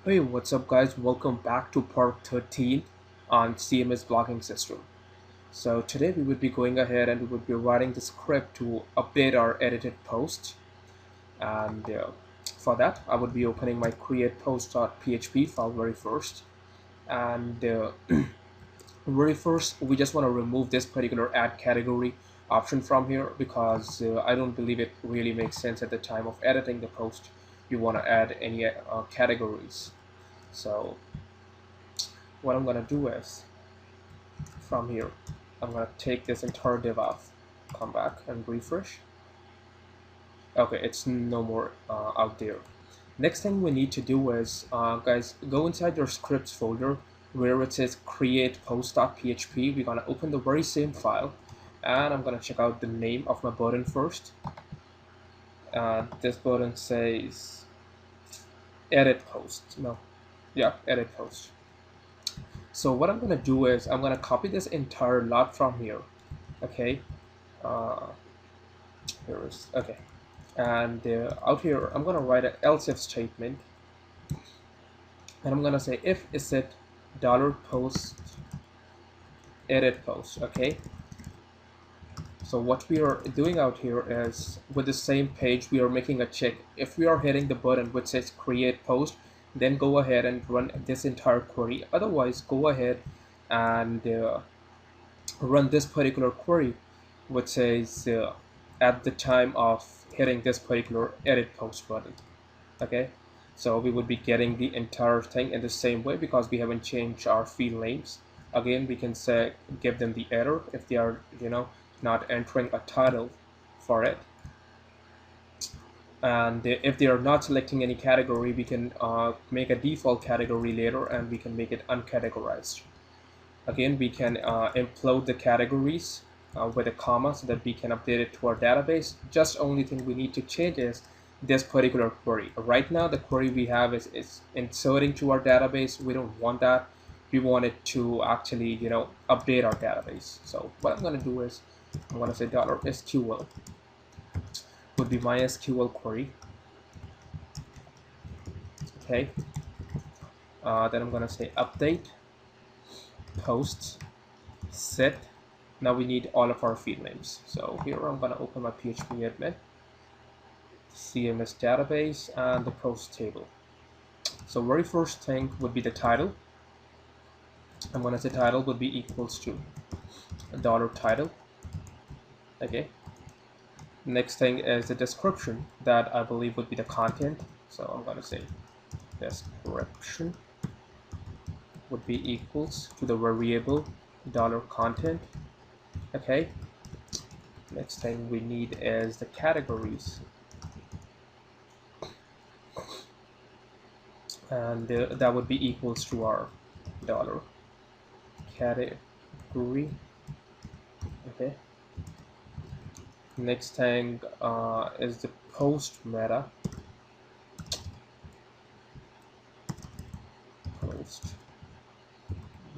Hey, what's up guys? Welcome back to part 13 on CMS blocking system. So today we would be going ahead and we would be writing the script to update our edited post. And for that, I would be opening my createpost.php file very first. And very first, we just want to remove this particular add category option from here because I don't believe it really makes sense at the time of editing the post. You want to add any categories. So what I'm gonna do is from here I'm gonna take this entire div off, come back and refresh. Okay, it's no more out there. Next thing we need to do is guys, go inside your scripts folder where it says create post.php. We're gonna open the very same file and I'm gonna check out the name of my button first. This button says edit post. No, yeah, edit post. So what I'm gonna do is I'm gonna copy this entire lot from here. Okay, uh, here is okay, and out here I'm gonna write an else if statement, and I'm gonna say if is it $post edit post. Okay, so what we are doing out here is with the same page we are making a check. If we are hitting the button which says create post, then go ahead and run this entire query. Otherwise, go ahead and run this particular query which says at the time of hitting this particular edit post button. Okay, so we would be getting the entire thing in the same way because we haven't changed our field names. Again, we can say give them the error if they are not entering a title for it, and if they are not selecting any category, we can make a default category later and we can make it uncategorized. Again, we can implode the categories with a comma so that we can update it to our database. Just only thing we need to change is this particular query. Right now, the query we have is inserting to our database. We don't want that. We want it to actually, update our database. So what I'm going to do is I'm going to say $SQL would be my SQL query. Okay. Then I'm going to say update posts set. Now we need all of our field names. So here I'm going to open my PHP admin, CMS database, and the post table. So very first thing would be the title. I'm going to say title would be equals to $title. Okay. Next thing is the description that I believe would be the content. So I'm going to say description would be equals to the variable $content. Okay. Next thing we need is the categories, and that would be equals to our dollar category. Okay. Next thing is the post meta. Post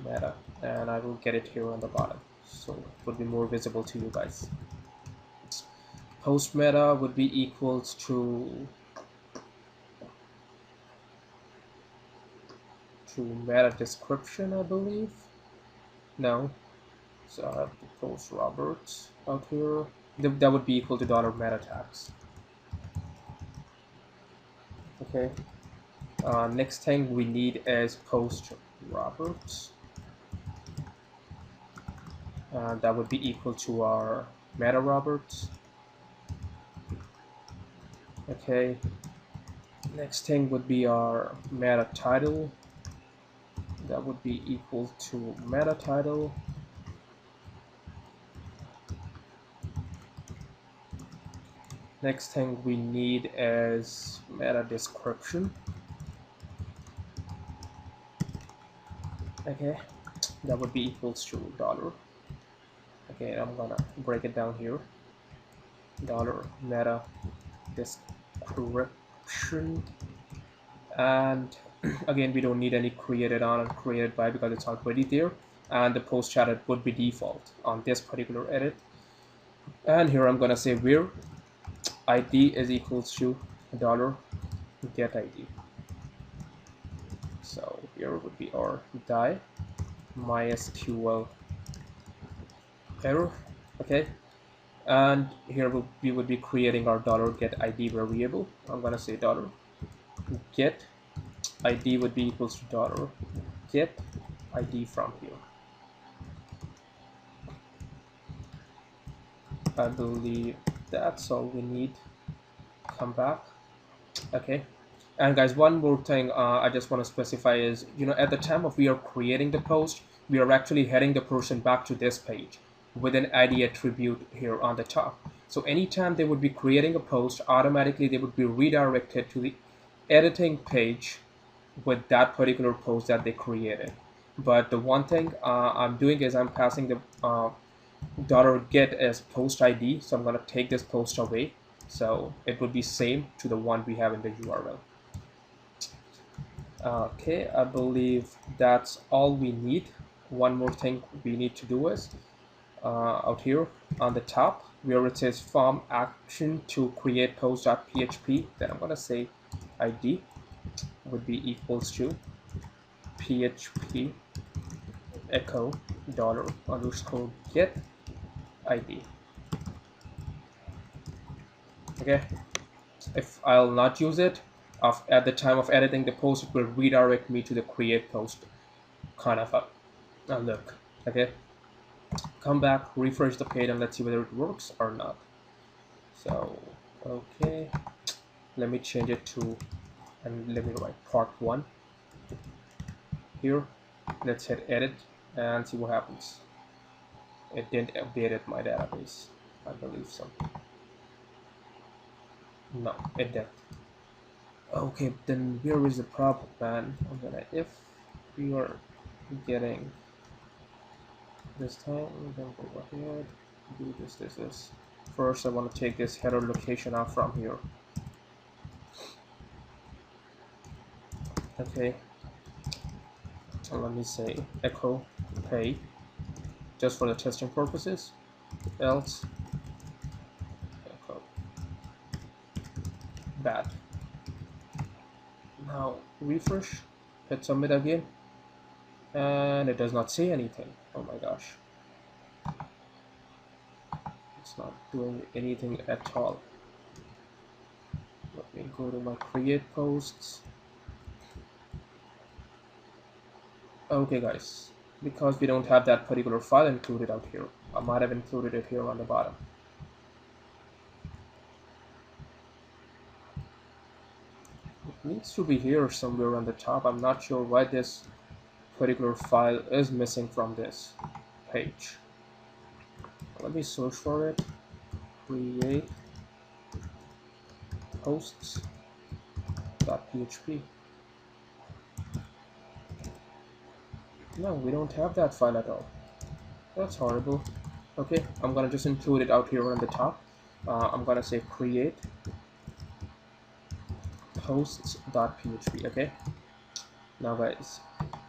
meta, and I will get it here on the bottom so it would be more visible to you guys. Post meta would be equals to meta description, I believe. No, so I have to post Robert out here. That would be equal to $meta tags. Okay. Next thing we need is post Robert. That would be equal to our meta Roberts. Okay. Next thing would be our meta title. That would be equal to meta title. Next thing we need is meta description. Okay, that would be equals to $. Okay, I'm gonna break it down here. $meta description, and again we don't need any created on and created by because it's already there, and the post chatted would be default on this particular edit. And here I'm gonna say where id is equals to $get id. So here would be our die MySQL error. Okay, and here we would be creating our $get ID variable. I'm gonna say $get ID would be equals to $get ID from here. I believe that's all we need. Come back. Okay, and guys, one more thing I just want to specify is, at the time of we are creating the post, we are actually heading the person back to this page with an ID attribute here on the top. So anytime they would be creating a post, automatically they would be redirected to the editing page with that particular post that they created. But the one thing I'm doing is I'm passing the $get as post ID, so I'm going to take this post away, so it would be same to the one we have in the URL. Okay, I believe that's all we need. One more thing we need to do is out here on the top where it says form action to create post.php, then I'm going to say ID would be equals to php echo $_get ID. Okay, if I'll not use it at the time of editing the post, it will redirect me to the create post kind of a look. Okay, come back, refresh the page, and let's see whether it works or not. So okay, let me change it to, and let me write part 1 here. Let's hit edit and see what happens. It didn't update my database, I believe so. No, it didn't. Okay, then where is the problem, man? If we are getting this time, then go ahead, do this. First, I want to take this header location out from here. Okay, and let me say echo pay, just for the testing purposes, else echo bad. Now refresh, hit submit again, and it does not say anything. Oh my gosh, it's not doing anything at all. Let me go to my create posts. Okay guys, because we don't have that particular file included out here, I might have included it here on the bottom. It needs to be here somewhere on the top. I'm not sure why this particular file is missing from this page. Let me search for it. Create posts.php. No, we don't have that file at all. That's horrible. Okay, I'm gonna just include it out here on the top. I'm gonna say create posts.php. Okay, now guys,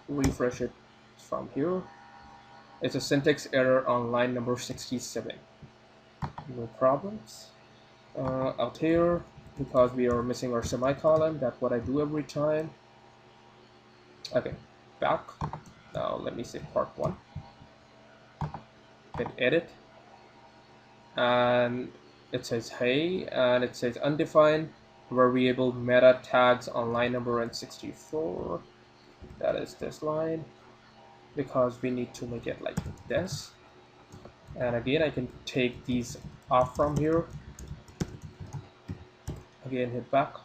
refresh it from here. It's a syntax error on line number 67. No problems. Out here, because we are missing our semicolon, that's what I do every time. Okay, back. Now let me say part 1. Hit edit, and it says hey, and it says undefined variable meta tags on line number 64. That is this line, because we need to make it like this. And again, I can take these off from here. Again, hit back,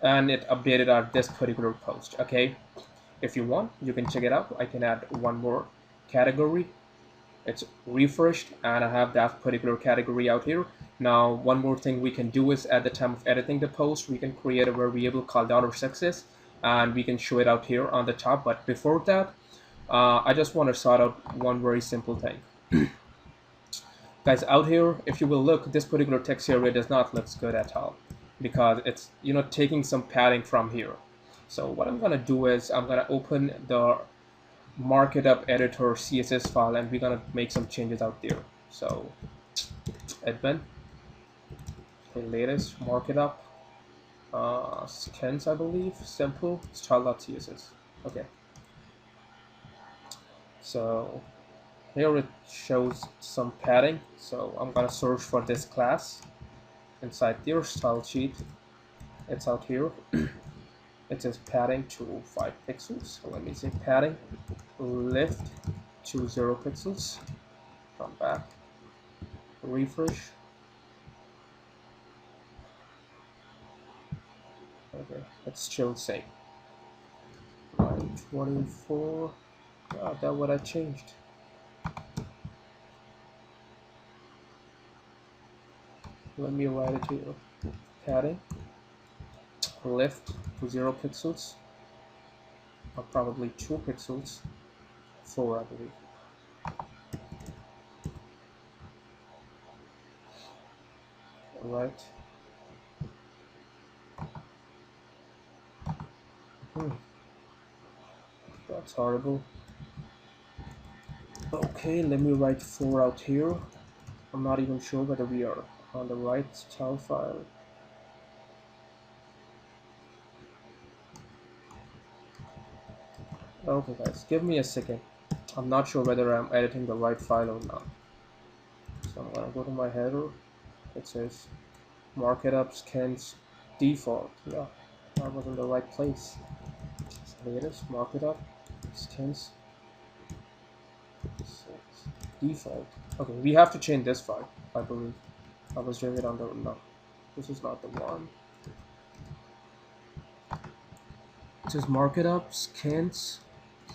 and it updated our this particular post. Okay, if you want, you can check it out. I can add one more category. It's refreshed, and I have that particular category out here. Now, one more thing we can do is at the time of editing the post, we can create a variable called $success, and we can show it out here on the top. But before that, I just want to sort out one very simple thing. Guys, out here, if you will look, this particular text area does not look good at all, because it's taking some padding from here. So what I'm gonna do is I'm gonna open the markup editor CSS file, and we're gonna make some changes out there. So admin, okay, latest markup, skins, I believe, simple style.css. Okay, so here it shows some padding, so I'm gonna search for this class inside their style sheet. It's out here. It says padding to 5 pixels. So let me say padding lift to 0 pixels. Come back, refresh. Okay, it's still same. 924. Ah, that's what I changed. Let me write it here. Padding lift to 0 pixels, or probably 2 pixels. 4, I believe. Alright. That's horrible. Okay, let me write 4 out here. I'm not even sure whether we are on the right style file. Okay guys, give me a second. I'm not sure whether I'm editing the right file or not. So I'm gonna go to my header. It says markup skins default. Yeah, I was in the right place. So here it is, markup skins default. Okay, we have to change this file, I believe. I was doing it on the no. This is not the one. It says markup skins.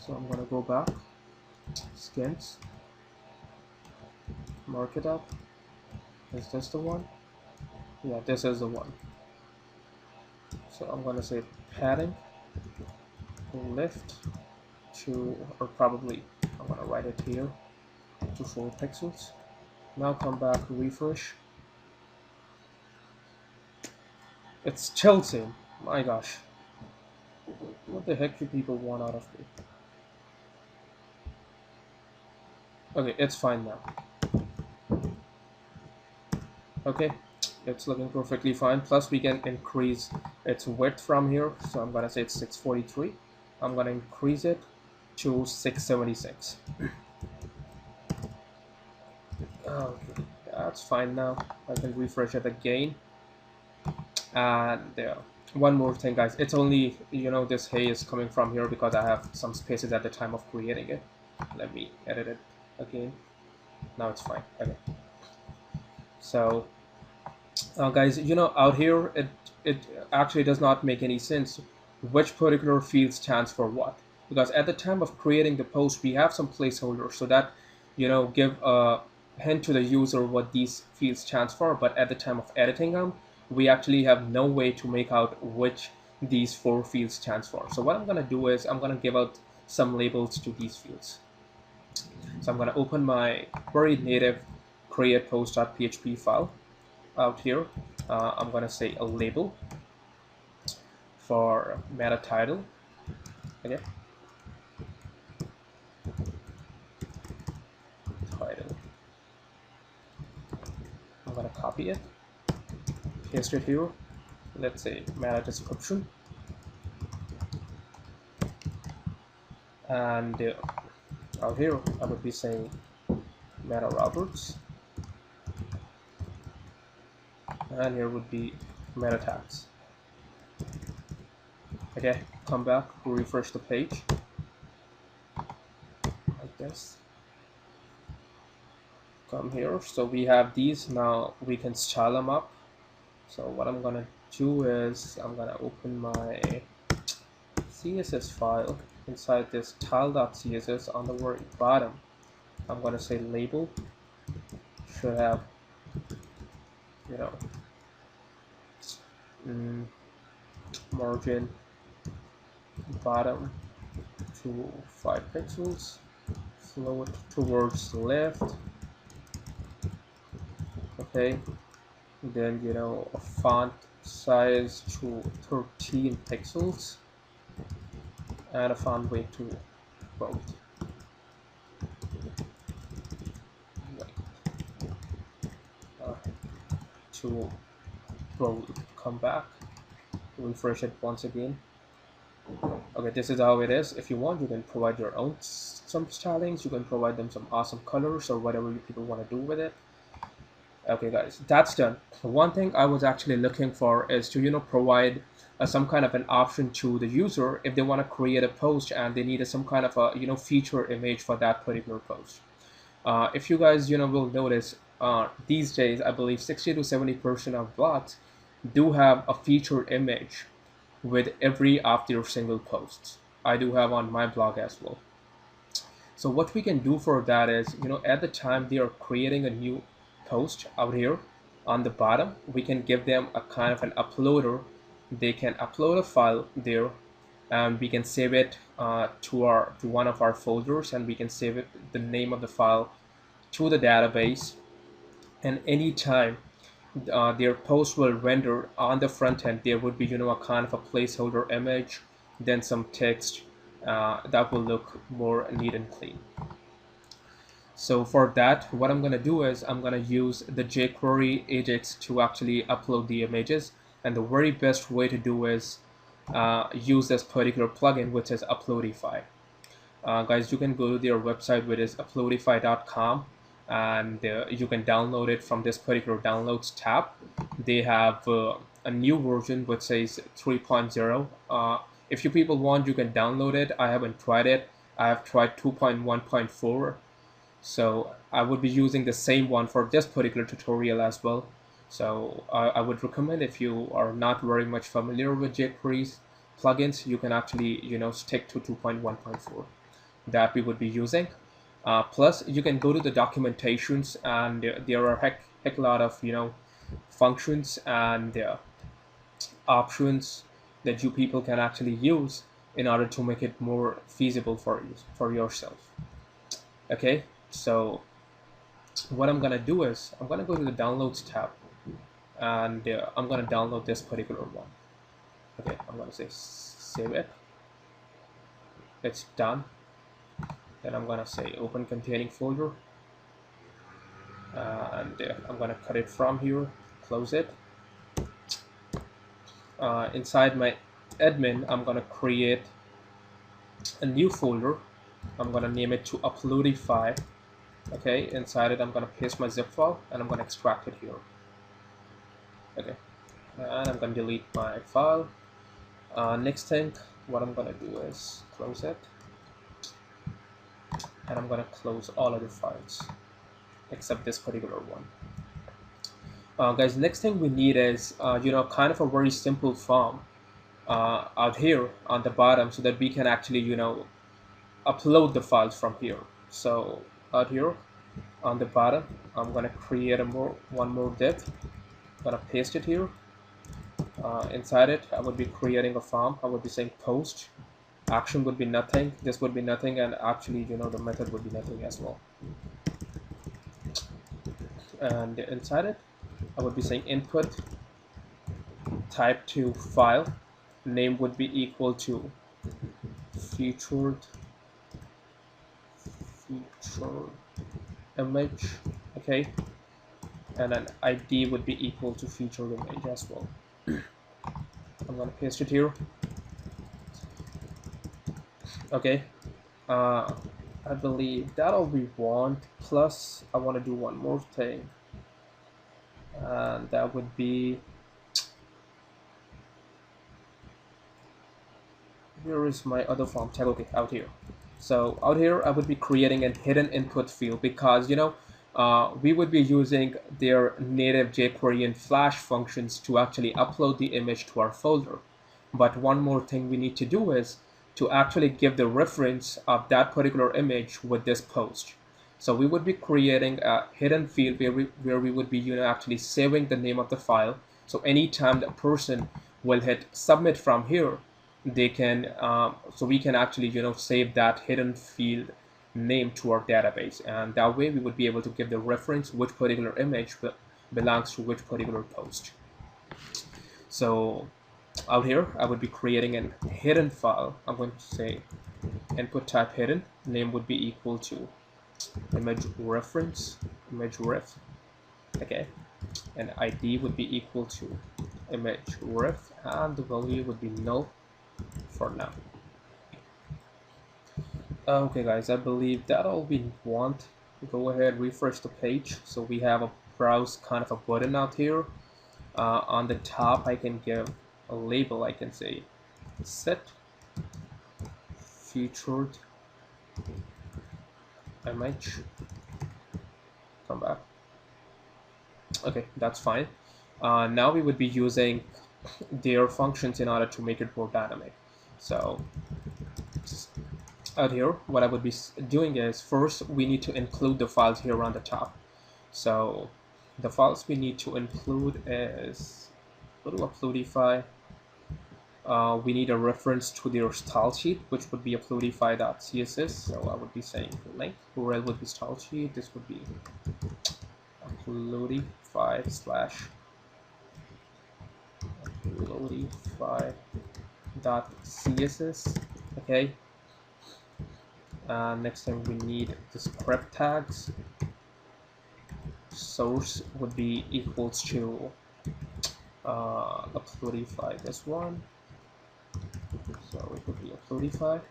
So I'm gonna go back. Skins. Markup. Is this the one? Yeah, this is the one. So I'm gonna say padding lift to, or probably I'm gonna write it here, to 4 pixels. Now come back, refresh. It's still same. My gosh, what the heck do people want out of me? Okay, it's fine now. Okay, it's looking perfectly fine. Plus we can increase its width from here. So I'm gonna say it's 643. I'm gonna increase it to 676. Okay, that's fine now. I can refresh it again. And one more thing, guys. It's only, this hay is coming from here because I have some spaces at the time of creating it. Let me edit it again. Now it's fine. Okay. So guys, out here it actually does not make any sense which particular field stands for what, because at the time of creating the post we have some placeholders so that give a hint to the user what these fields stands for, but at the time of editing them we actually have no way to make out which these 4 fields stands for. So what I'm going to do is I'm going to give out some labels to these fields. So I'm going to open my very native create post.php file out here. I'm going to say a label for meta title. Okay, title. I'm going to copy it, paste it here. Let's say meta description, and out here I would be saying meta roberts, and here would be meta tags. Okay, come back, refresh the page like this. Come here, so we have these. Now we can style them up. So what I'm gonna do is I'm gonna open my CSS file. Inside this tile.css on the very bottom I'm gonna say label should have margin bottom to 5 pixels, float towards the left. Okay, then a font size to 13 pixels and a font weight to both. To bold. Come back, refresh it once again. Okay, this is how it is. If you want, you can provide your own some stylings. You can provide them some awesome colors or whatever you people want to do with it. Okay, guys, that's done. One thing I was actually looking for is to provide some kind of an option to the user if they want to create a post and they need some kind of a feature image for that particular post. If you guys will notice, these days I believe 60 to 70% of blogs do have a featured image with every of their single posts. I do have on my blog as well. So what we can do for that is, at the time they are creating a new post out here on the bottom, we can give them a kind of an uploader. They can upload a file there, and we can save it to one of our folders, and we can save it the name of the file to the database. And anytime their post will render on the front end, there would be a kind of a placeholder image, then some text that will look more neat and clean. So for that, what I'm going to do is I'm going to use the Jquery Ajax to actually upload the images. And the very best way to do is use this particular plugin, which is Uploadify. Guys, you can go to their website, which is uploadify.com, and you can download it from this particular downloads tab. They have a new version which says 3.0. If you people want, you can download it. I haven't tried it. I have tried 2.1.4. So I would be using the same one for this particular tutorial as well. So I would recommend, if you are not very much familiar with Jquery's plugins, you can actually stick to 2.1.4 that we would be using. Plus, you can go to the documentations, and there are heck lot of functions and options that you people can actually use in order to make it more feasible for yourself. Okay, so what I'm gonna do is I'm gonna go to the downloads tab, and I'm gonna download this particular one. Okay, I'm gonna say save it. It's done. Then I'm gonna say open containing folder, and I'm gonna cut it from here, close it. Inside my admin, I'm gonna create a new folder. I'm gonna name it to Uploadify. Okay, inside it I'm gonna paste my zip file, and I'm gonna extract it here. Okay, and I'm gonna delete my file. Next thing, what I'm gonna do is close it, and I'm gonna close all other files except this particular one. Guys, next thing we need is kind of a very simple form out here on the bottom, so that we can actually upload the files from here. So out here on the bottom, I'm gonna create one more div. I'm gonna paste it here. Inside it, I would be creating a form. I would be saying post. Action would be nothing. This would be nothing, and actually the method would be nothing as well. And inside it, I would be saying input type to file. Name would be equal to featured image. Okay, and then ID would be equal to featured image as well. I'm gonna paste it here. Okay, I believe that's all we want. Plus, I want to do one more thing, and that would be, where is my other form tag? Okay, out here. So out here, I would be creating a hidden input field, because we would be using their native jQuery and Flash functions to actually upload the image to our folder. But one more thing we need to do is to actually give the reference of that particular image with this post. So we would be creating a hidden field where we would be actually saving the name of the file. So anytime the person will hit submit from here, they can so we can actually save that hidden field name to our database, and that way we would be able to give the reference which particular image belongs to which particular post. So out here, I would be creating a hidden file. I'm going to say input type hidden. Name would be equal to image reference, image ref. Okay, and ID would be equal to image ref, and the value would be null for now. Okay guys, I believe that all we want. Go ahead, refresh the page. So we have a browse kind of a button out here. On the top I can give a label. I can say set featured image. Come back. Okay, that's fine. Now we would be using their functions in order to make it more dynamic. So out here, what I would be doing is first we need to include the files here on the top. So the files we need to include is little Uploadify. We need a reference to their style sheet, which would be uploadify.css. So I would be saying link URL would be style sheet. This would be uploadify slash uploadify.css. Okay. Next thing we need the script tags. Source would be equals to uploadify this one. So it would be uploadify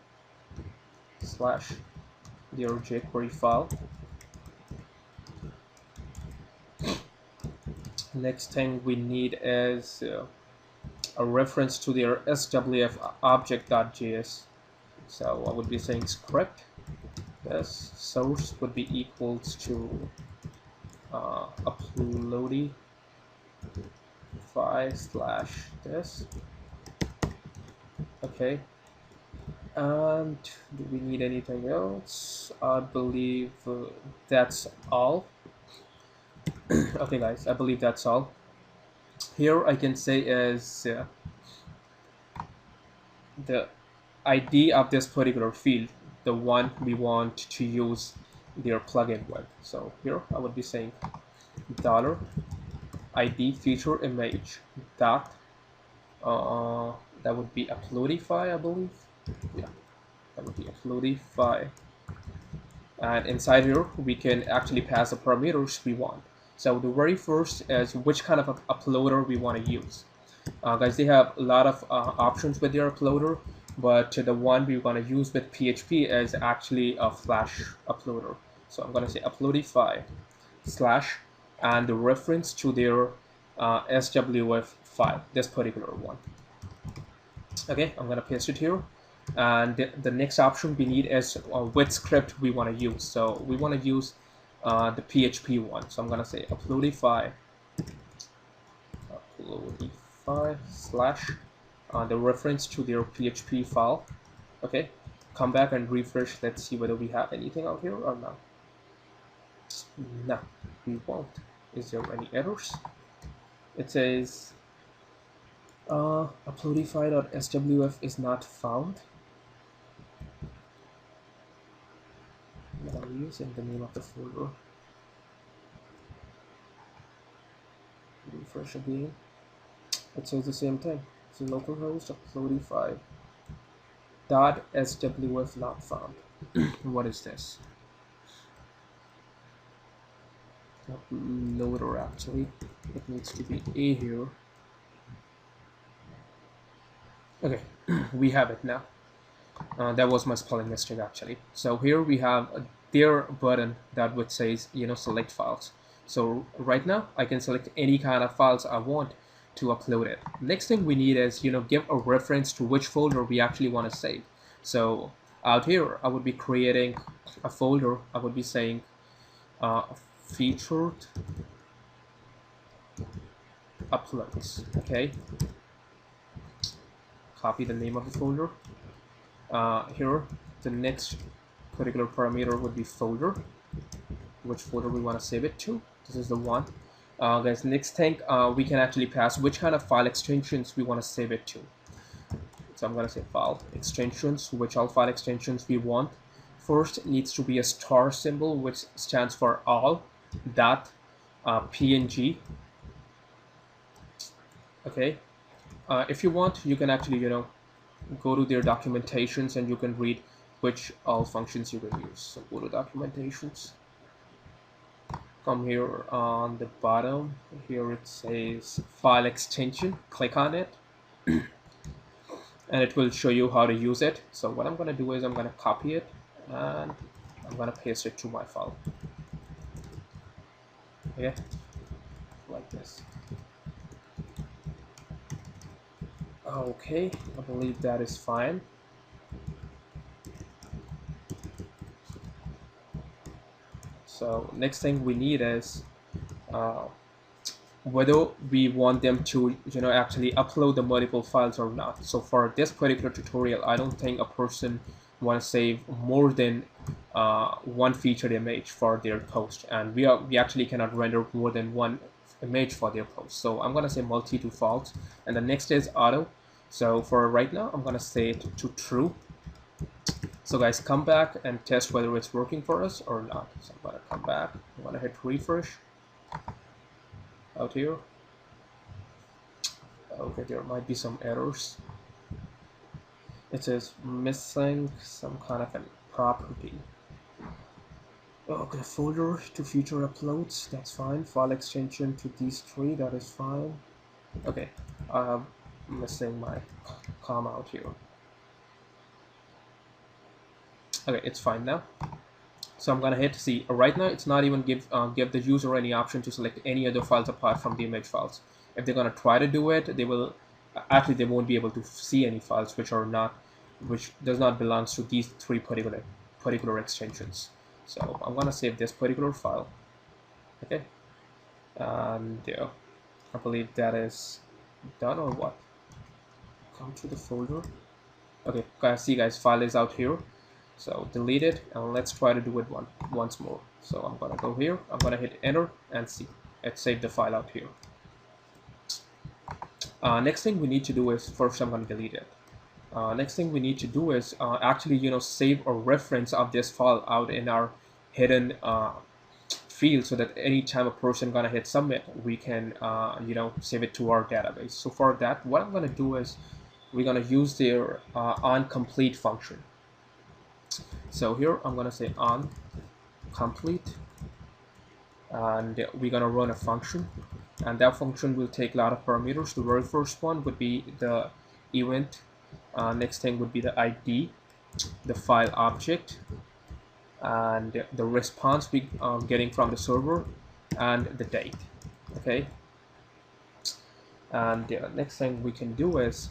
slash their jQuery file. Next thing we need is a reference to their swf object.js. So I would be saying script. This source would be equals to uploadify slash this. Okay. And do we need anything else? I believe that's all. Okay guys, I believe that's all. Here I can say is the ID of this particular field, the one we want to use their plugin with. So here I would be saying $ID feature image dot that would be Uploadify, I believe. Yeah, that would be Uploadify. And inside here we can actually pass the parameters we want. So the very first is which kind of uploader we want to use. Guys, they have a lot of options with their uploader, but the one we want to use with PHP is actually a Flash uploader. So I'm going to say Uploadify slash and the reference to their SWF file, this particular one. Okay, I'm going to paste it here. And the next option we need is which script we want to use. So we want to use the PHP one. So I'm going to say Uploadify slash the reference to their PHP file. Okay, come back and refresh. Let's see whether we have anything out here or not. No, we won't. Is there any errors? It says uploadify.swf is not found. What are we using the name of the folder? Refresh again. It says the same thing. So localhost uploadify.swf not found. What is this? Uploader, actually. It needs to be A here. Okay, we have it now. That was my spelling mistake actually. So here we have a there button that would says, you know, select files. So right now I can select any kind of files I want to upload it. Next thing we need is, you know, give a reference to which folder we actually want to save. So out here I would be creating a folder. I would be saying featured uploads. Okay, copy the name of the folder. Here the next particular parameter would be folder, which folder we want to save it to. This is the one. Guys, next thing we can actually pass which kind of file extensions we want to save it to. So I'm going to say file extensions, which all file extensions we want. First it needs to be a star symbol, which stands for all dot png. Okay, if you want, you can actually, you know, go to their documentations and you can read which all functions you can use. So go to documentations. come here on the bottom. Here it says file extension. Click on it, and it will show you how to use it. So what I'm going to do is I'm going to copy it and I'm going to paste it to my file. Okay, like this. Okay, I believe that is fine. So next thing we need is uh, whether we want them to actually upload the multiple files or not. So for this particular tutorial, I don't think a person want to save more than one featured image for their post, and we actually cannot render more than one image for their post. So I'm going to say multi to false, and the next is auto. So for right now, I'm going to say it to true. So guys, come back and test whether it's working for us or not. So I'm going to come back, I'm going to hit refresh out here. Okay, there might be some errors. It is missing some kind of a property. Okay, folder to future uploads, that's fine. File extension to these three, that is fine. Okay, I'm missing my comma out here. Okay, it's fine now. So I'm gonna hit C. Right now, it's not even give the user any option to select any other files apart from the image files. If they're gonna try to do it, they will actually they won't be able to see any files which does not belong to these three particular extensions. So I'm gonna save this particular file. Okay, and I believe that is done or what? Come to the folder. Okay, guys, see guys, file is out here. So delete it and let's try to do it once more. So I'm gonna go here, I'm gonna hit enter and see it saved the file out here. Next thing we need to do is, first I'm gonna delete it. Next thing we need to do is actually save a reference of this file out in our hidden field, so that anytime a person gonna hit submit, we can save it to our database. So for that, what I'm gonna do is we're gonna use their OnComplete function. So here I'm gonna say OnComplete, and we're gonna run a function, and that function will take a lot of parameters. The very first one would be the event, next thing would be the ID, the file object, and the response we are getting from the server, and the date. Okay, and the next thing we can do is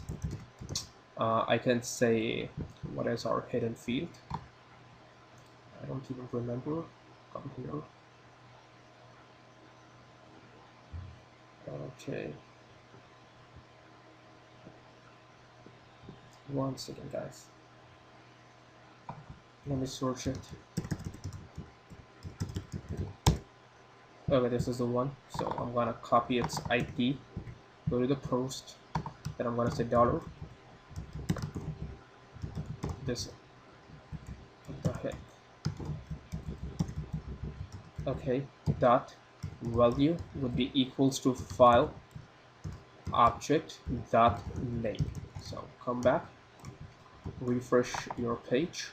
I can say, what is our hidden field? I don't even remember. Come here. Okay, one second guys, let me search it. Okay, this is the one. So I'm gonna copy its ID, go to the post, then I'm gonna say dollar, this, what the heck, okay, dot value would be equals to file object dot name. So come back, refresh your page.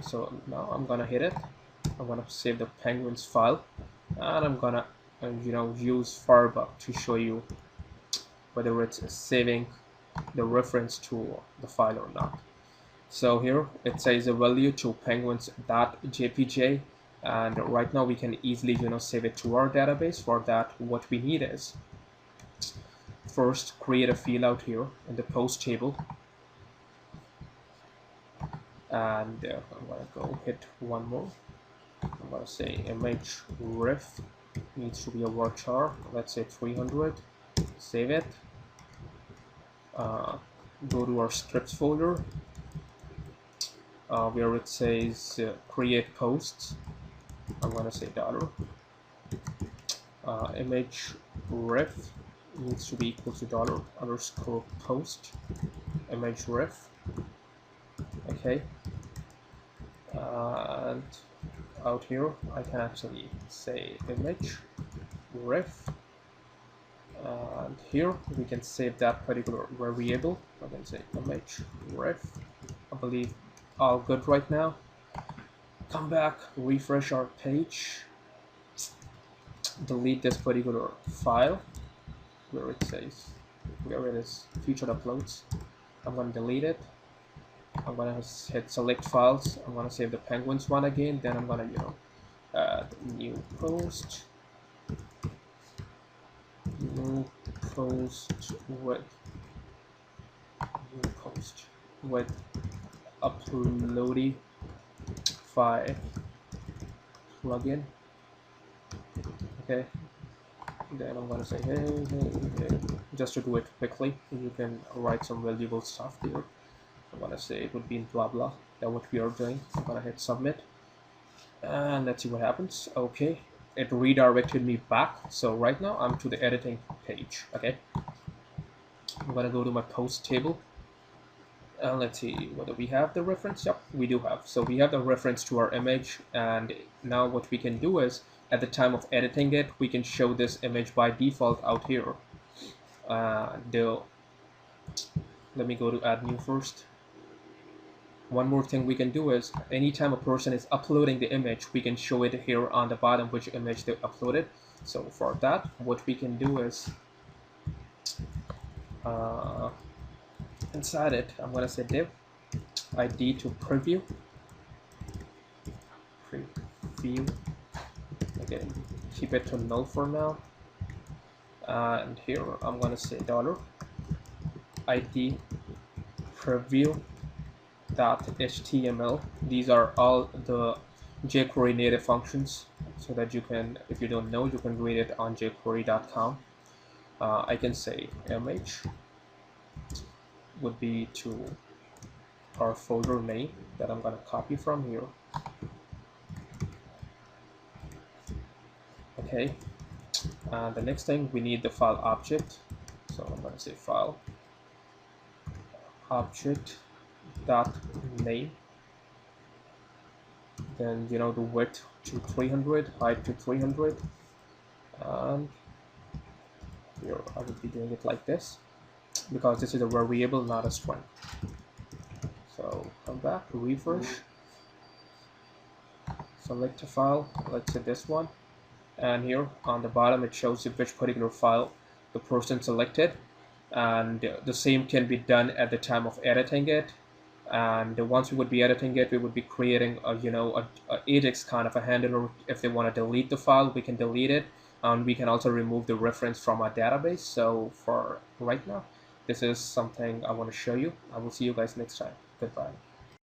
So now I'm gonna hit it, I'm gonna save the penguins file, and I'm gonna use Firebug to show you whether it's saving the reference to the file or not. So here it says a value to penguins.jpg, and right now we can easily save it to our database. For that, what we need is first create a field out here in the post table, and I'm gonna go hit one more. I'm gonna say image ref needs to be a varchar, let's say 300, save it, go to our scripts folder, where it says create posts. I'm gonna say dollar, image ref needs to be equal to dollar underscore post image ref. Okay, and out here I can actually say image ref, and here we can save that particular variable. I can say image ref. I believe all good right now. come back, refresh our page, delete this particular file where it says, where it is featured uploads. I'm going to delete it. I'm going to hit select files. I'm going to save the penguins one again. Then I'm going to, add new post with Uploadify plugin. Okay. Then I'm going to say hey, just to do it quickly. You can write some valuable stuff there. I'm going to say it would be in blah blah. That's what we are doing. I'm going to hit submit. And let's see what happens. Okay, it redirected me back. So right now I'm to the editing page. Okay, I'm gonna go to my post table, and let's see whether we have the reference. Yep, we do have. So we have the reference to our image, and now what we can do is at the time of editing it, we can show this image by default out here. Let me go to add new first. One more thing we can do is anytime a person is uploading the image, we can show it here on the bottom which image they uploaded. So for that, what we can do is inside it, I'm going to say div id to preview. Again, keep it to null for now. And here I'm going to say $id preview .html. These are all the jQuery native functions, so that you can, if you don't know, you can read it on jquery.com. I can say image would be to our folder name that I'm going to copy from here. Okay, the next thing, we need the file object, so I'm going to say file object dot name, then the width to 300, height to 300, and here I would be doing it like this because this is a variable, not a string. So come back, refresh, select a file, let's say this one, and here on the bottom it shows you which particular file the person selected, and the same can be done at the time of editing it. And once we would be editing it, we would be creating a Ajax kind of a handler. If they want to delete the file, we can delete it, and we can also remove the reference from our database. So for right now, this is something I want to show you. I will see you guys next time. Goodbye.